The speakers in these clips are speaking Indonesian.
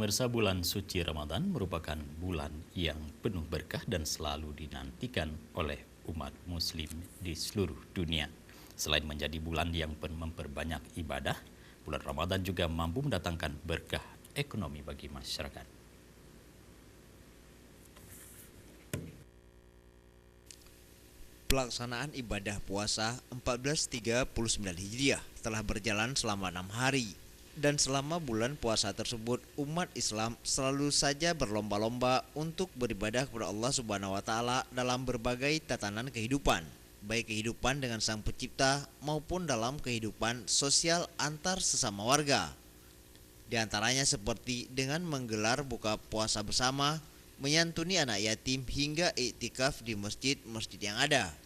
Pemirsa, bulan suci Ramadan merupakan bulan yang penuh berkah dan selalu dinantikan oleh umat muslim di seluruh dunia. Selain menjadi bulan yang memperbanyak ibadah, bulan Ramadan juga mampu mendatangkan berkah ekonomi bagi masyarakat. Pelaksanaan ibadah puasa 1439 Hijriah telah berjalan selama 6 hari. Dan selama bulan puasa tersebut, umat Islam selalu saja berlomba-lomba untuk beribadah kepada Allah Subhanahu wa taala dalam berbagai tatanan kehidupan, baik kehidupan dengan Sang Pencipta maupun dalam kehidupan sosial antar sesama warga. Di antaranya seperti dengan menggelar buka puasa bersama, menyantuni anak yatim hingga iktikaf di masjid-masjid yang ada.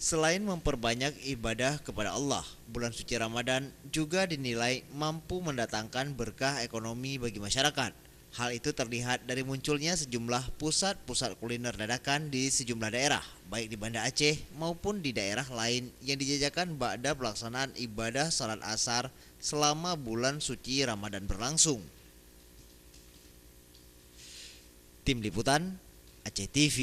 Selain memperbanyak ibadah kepada Allah, bulan suci Ramadan juga dinilai mampu mendatangkan berkah ekonomi bagi masyarakat. Hal itu terlihat dari munculnya sejumlah pusat-pusat kuliner dadakan di sejumlah daerah, baik di Banda Aceh maupun di daerah lain yang dijajakan ba'da pelaksanaan ibadah salat asar selama bulan suci Ramadan berlangsung. Tim Liputan Aceh TV.